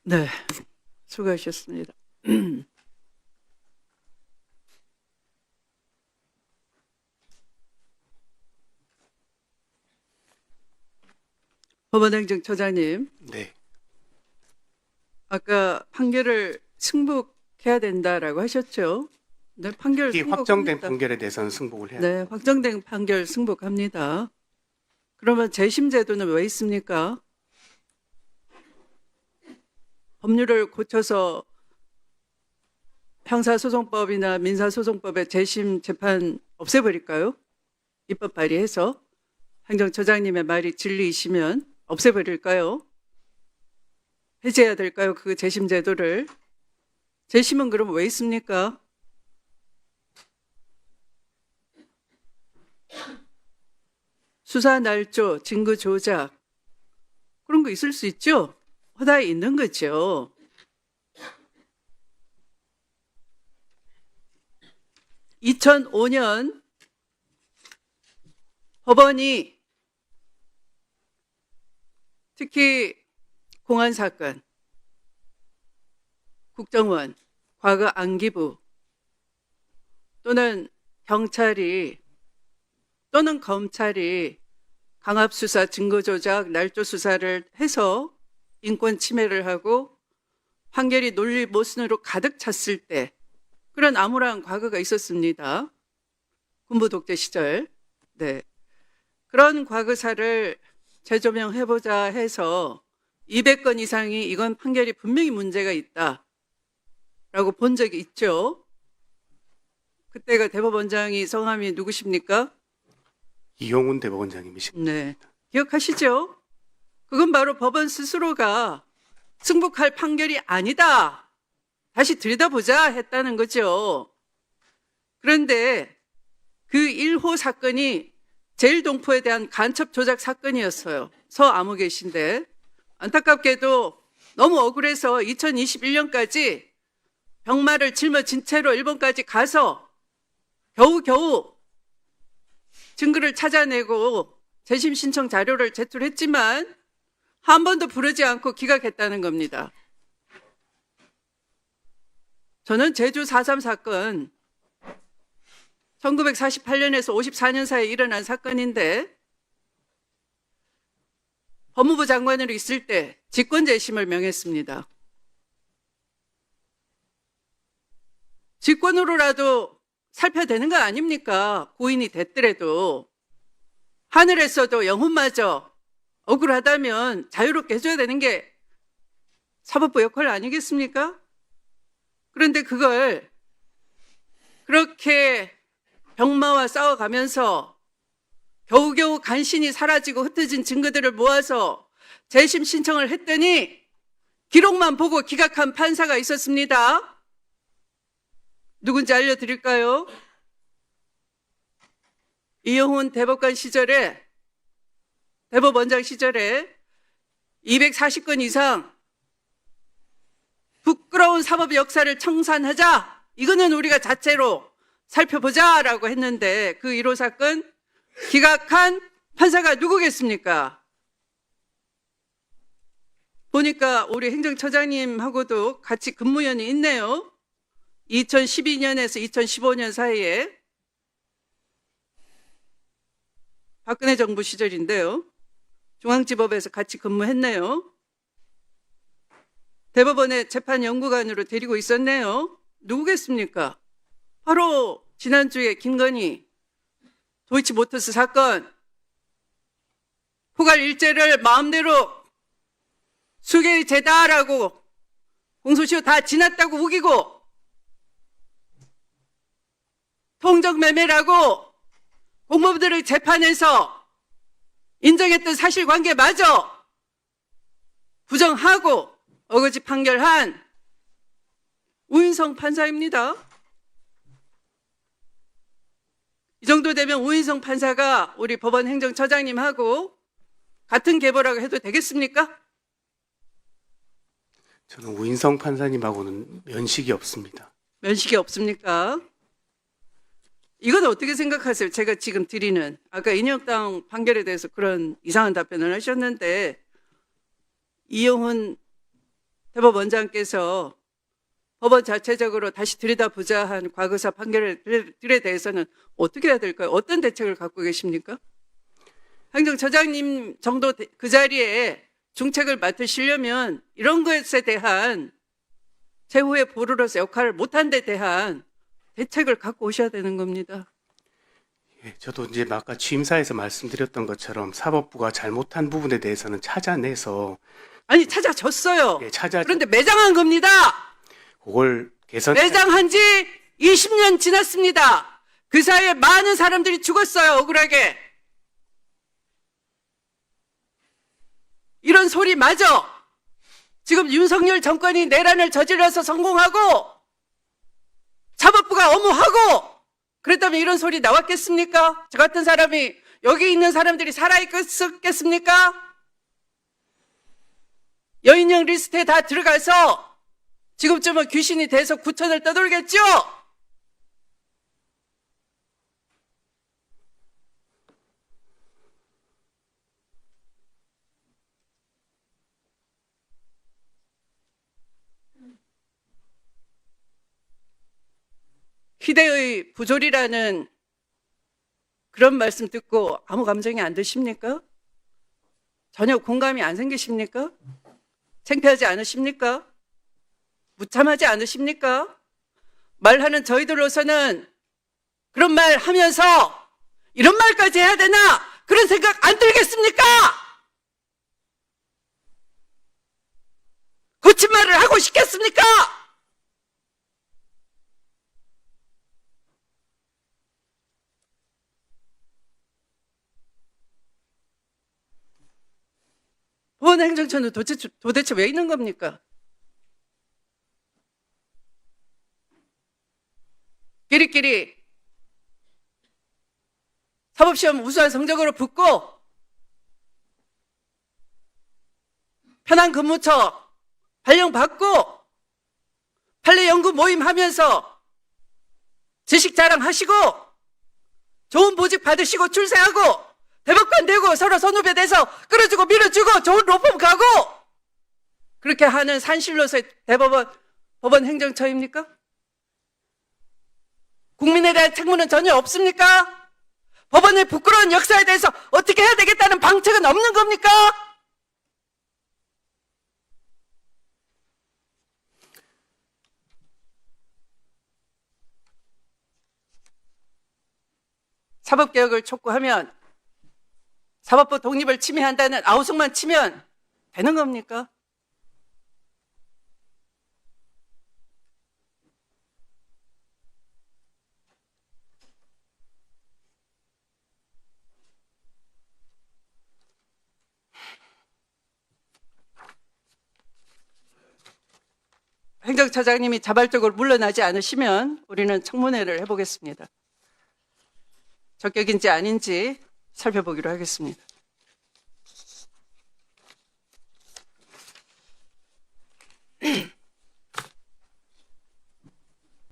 네, 수고하셨습니다. 법원행정처장님, 네, 아까 판결을 승복해야 된다라고 하셨죠? 네, 판결 이 확정된 승복합니다. 판결에 대해서는 승복을 해야 네, 됩니다. 확정된 판결 승복합니다. 그러면 재심 제도는 왜 있습니까? 법률을 고쳐서 형사소송법이나 민사소송법의 재심 재판 없애버릴까요? 입법 발의해서 행정처장님의 말이 진리이시면 없애버릴까요? 해제해야 될까요? 그 재심 제도를. 재심은 그럼 왜 있습니까? 수사 날조, 증거 조작 그런 거 있을 수 있죠? 허다히 있는 거죠. (2005년) 법원이 특히 공안 사건, 국정원, 과거 안기부 또는 경찰이 또는 검찰이 강압수사, 증거조작, 날조수사를 해서 인권 침해를 하고 판결이 논리 모순으로 가득 찼을 때 그런 암울한 과거가 있었습니다. 군부 독재 시절. 네. 그런 과거사를 재조명해보자 해서 200건 이상이 이건 판결이 분명히 문제가 있다라고 본 적이 있죠. 그때가 대법원장이 성함이 누구십니까? 이용훈 대법원장님이십니다. 네. 기억하시죠? 그건 바로 법원 스스로가 승복할 판결이 아니다. 다시 들여다보자 했다는 거죠. 그런데 그 1호 사건이 제일동포에 대한 간첩 조작 사건이었어요. 서아무 계신데 안타깝게도 너무 억울해서 2021년까지 병마를 짊어진 채로 일본까지 가서 겨우겨우 증거를 찾아내고 재심 신청 자료를 제출했지만 한 번도 부르지 않고 기각했다는 겁니다. 저는 제주 4.3 사건 1948년에서 54년 사이에 일어난 사건인데 법무부 장관으로 있을 때 직권재심을 명했습니다. 직권으로라도 살펴야 되는 거 아닙니까? 고인이 됐더라도. 하늘에서도 영혼마저 억울하다면 자유롭게 해줘야 되는 게 사법부 역할 아니겠습니까? 그런데 그걸 그렇게 병마와 싸워가면서 겨우겨우 간신히 사라지고 흩어진 증거들을 모아서 재심 신청을 했더니 기록만 보고 기각한 판사가 있었습니다. 누군지 알려드릴까요? 이용훈 대법관 시절에, 대법원장 시절에 240건 이상 부끄러운 사법 역사를 청산하자. 이거는 우리가 자체로 살펴보자라고 했는데 그 1호 사건 기각한 판사가 누구겠습니까? 보니까 우리 행정처장님하고도 같이 근무연이 있네요. 2012년에서 2015년 사이에 박근혜 정부 시절인데요. 중앙지법에서 같이 근무했네요. 대법원의 재판연구관으로 데리고 있었네요. 누구겠습니까? 바로 지난주에 김건희 도이치모터스 사건 후갈 일제를 마음대로 수개의 죄다라고 공소시효 다 지났다고 우기고 통정매매라고 공무원들의 재판에서 인정했던 사실관계마저 부정하고 어거지 판결한 우인성 판사입니다. 이 정도 되면 우인성 판사가 우리 법원 행정처장님하고 같은 계보라고 해도 되겠습니까? 저는 우인성 판사님하고는 면식이 없습니다. 면식이 없습니까? 이건 어떻게 생각하세요? 제가 지금 드리는 아까 인혁당 판결에 대해서 그런 이상한 답변을 하셨는데 이용훈 대법원장께서 법원 자체적으로 다시 들여다보자 한 과거사 판결들에 대해서는 어떻게 해야 될까요? 어떤 대책을 갖고 계십니까? 행정처장님 정도 그 자리에 중책을 맡으시려면 이런 것에 대한 최후의 보루로서 역할을 못한 데 대한 대책을 갖고 오셔야 되는 겁니다. 예, 저도 이제 아까 취임사에서 말씀드렸던 것처럼 사법부가 잘못한 부분에 대해서는 찾아내서 아니 찾아줬어요. 예, 그런데 매장한 겁니다. 그걸 개선 매장한 지 20년 지났습니다. 그 사이에 많은 사람들이 죽었어요. 억울하게. 이런 소리 맞아. 지금 윤석열 정권이 내란을 저질러서 성공하고 사법부가 엄호하고 그랬다면 이런 소리 나왔겠습니까? 저 같은 사람이 여기 있는 사람들이 살아있겠습니까? 여인형 리스트에 다 들어가서 지금쯤은 귀신이 돼서 구천을 떠돌겠죠? 희대의 부조리라는 그런 말씀 듣고 아무 감정이 안 드십니까? 전혀 공감이 안 생기십니까? 창피하지 않으십니까? 무참하지 않으십니까? 말하는 저희들로서는 그런 말 하면서 이런 말까지 해야 되나? 그런 생각 안 들겠습니까? 고친 말을 하고 싶겠습니까? 법원행정처는 도대체 왜 있는 겁니까? 끼리끼리 사법시험 우수한 성적으로 붙고 편한 근무처 발령받고 판례 연구 모임 하면서 지식 자랑하시고 좋은 보직 받으시고 출세하고 대법관 되고 서로 선후배 돼서 끌어주고 밀어주고 좋은 로펌 가고 그렇게 하는 산실로서의 법원 행정처입니까? 국민에 대한 책무는 전혀 없습니까? 법원의 부끄러운 역사에 대해서 어떻게 해야 되겠다는 방책은 없는 겁니까? 사법개혁을 촉구하면 사법부 독립을 침해한다는 아우성만 치면 되는 겁니까? 행정처장님이 자발적으로 물러나지 않으시면 우리는 청문회를 해보겠습니다. 적격인지 아닌지 살펴보기로 하겠습니다.